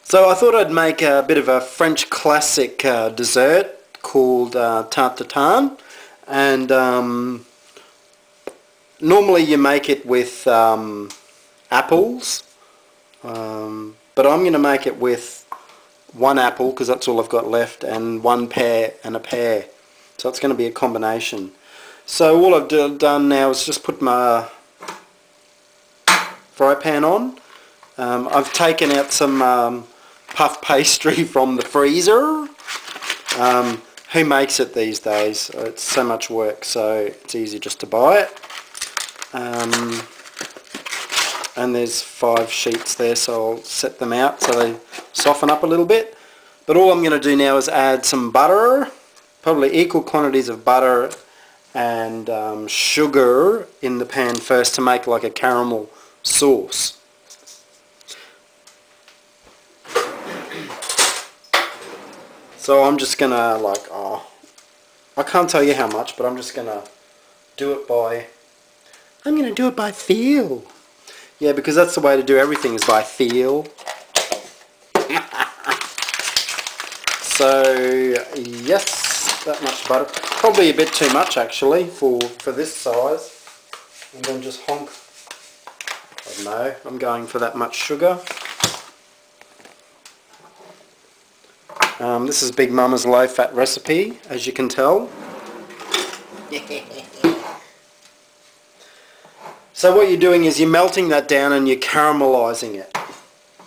So I thought I'd make a bit of a French classic dessert called tartan, and normally you make it with apples, but I'm going to make it with one apple because that's all I've got left, and one pear and a pear. So it's going to be a combination. So all I've done now is just put my fry pan on. I've taken out some puff pastry from the freezer. Who makes it these days? It's so much work, so it's easy just to buy it. And there's 5 sheets there, so I'll set them out so they soften up a little bit. But all I'm going to do now is add some butter, probably equal quantities of butter and sugar in the pan first to make like a caramel sauce. So I'm just going to I can't tell you how much, but I'm just going to do it by, feel. Yeah, because that's the way to do everything, is by feel. So, yes, that much butter. Probably a bit too much actually for this size. And then just honk. I don't know, I'm going for that much sugar. This is Big Mama's low-fat recipe, as you can tell. So what you're doing is you're melting that down and you're caramelizing it.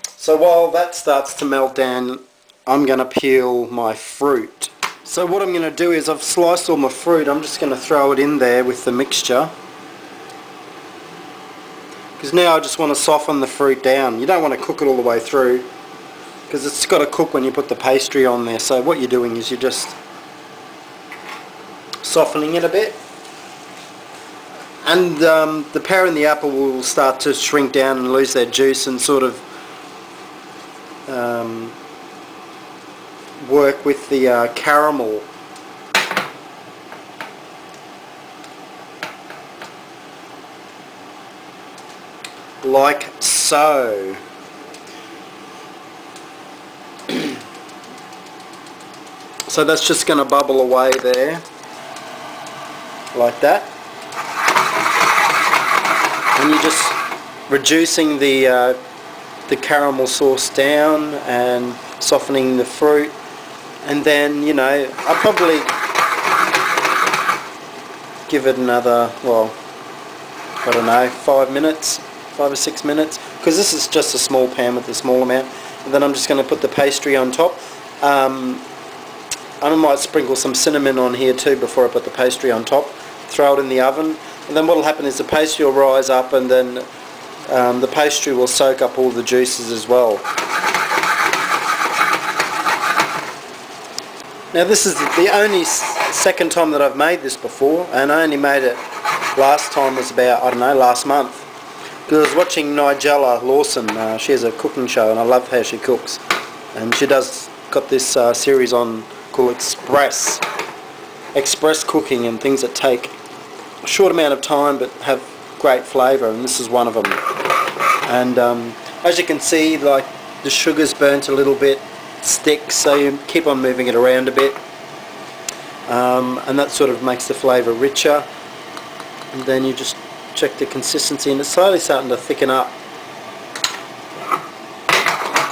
So while that starts to melt down, I'm going to peel my fruit. So what I'm going to do is I've sliced all my fruit. I'm just going to throw it in there with the mixture. Because now I just want to soften the fruit down. You don't want to cook it all the way through, because it's got to cook when you put the pastry on there. So what you're doing is you're just softening it a bit. And the pear and the apple will start to shrink down and lose their juice and sort of work with the caramel. Like so. So that's just going to bubble away there, like that. And you're just reducing the caramel sauce down and softening the fruit. And then, you know, I'll probably give it another, well, I don't know, 5 minutes, 5 or 6 minutes, because this is just a small pan with a small amount. And then I'm just going to put the pastry on top. I might sprinkle some cinnamon on here too before I put the pastry on top. Throw it in the oven, and then what will happen is the pastry will rise up, and then the pastry will soak up all the juices as well. Now this is the only second time that I've made this before, and I only made it last time was about, I don't know, last month. Because I was watching Nigella Lawson. She has a cooking show and I love how she cooks. And she got this series on called Express cooking, and things that take a short amount of time but have great flavour, and this is one of them. And as you can see, like, the sugar's burnt a little bit, sticks, so you keep on moving it around a bit, and that sort of makes the flavour richer. And then you just check the consistency, and it's slowly starting to thicken up.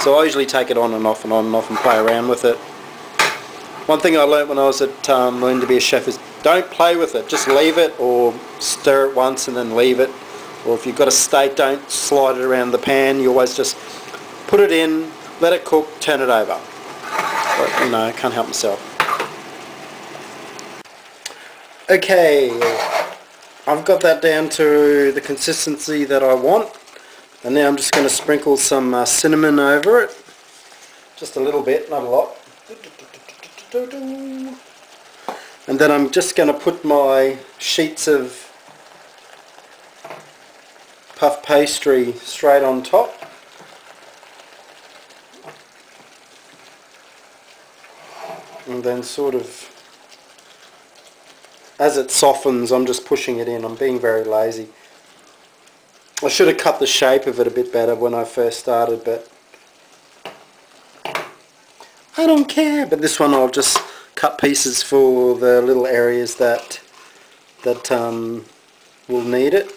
So I usually take it on and off and on and off and play around with it. One thing I learnt when I was at learning to be a chef is don't play with it, just leave it, or stir it once and then leave it. Or if you've got a steak, don't slide it around the pan, you always just put it in, let it cook, turn it over. But, you know, I can't help myself. Okay, I've got that down to the consistency that I want, and now I'm just going to sprinkle some cinnamon over it, just a little bit, not a lot. And then I'm just going to put my sheets of puff pastry straight on top. And then sort of, as it softens, I'm just pushing it in. I'm being very lazy. I should have cut the shape of it a bit better when I first started, but I don't care. But this one I'll just cut pieces for the little areas that will need it.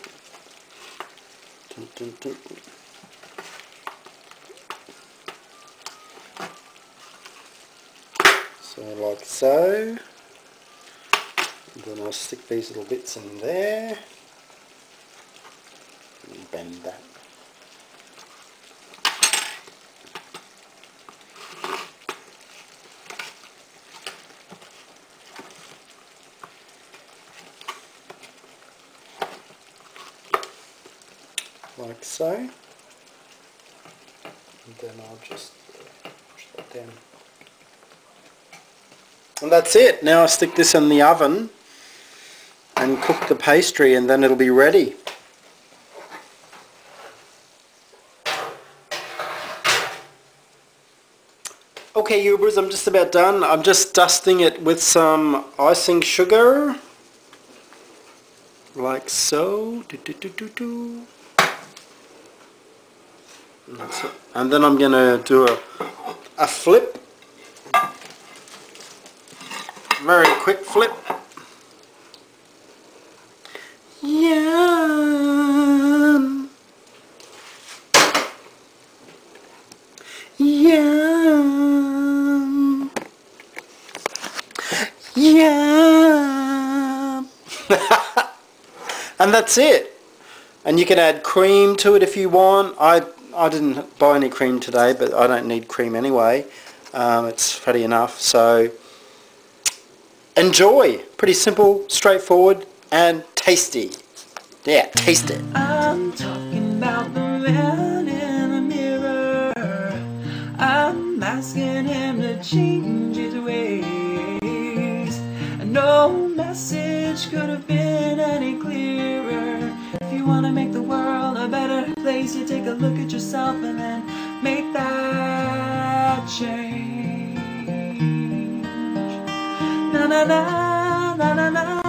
Dun, dun, dun. So like so. And then I'll stick these little bits in there. And bend that. Like so. And then I'll just push that down. And that's it. Now I stick this in the oven and cook the pastry, and then it'll be ready. Okay, Ubers, I'm just about done. I'm just dusting it with some icing sugar. Like so. And that's it. And then I'm going to do a flip. Very quick flip. Yum. Yum. Yum. And that's it. And you can add cream to it if you want. I didn't buy any cream today, but I don't need cream anyway. It's fatty enough. So enjoy. Pretty simple, straightforward, and tasty. Yeah, taste it. I'm talking about the man in the mirror. I'm asking him to change his ways. No message could have been any clearer. If you want to make the world a better place, you take a look at yourself and then make that change. Na na na na na na.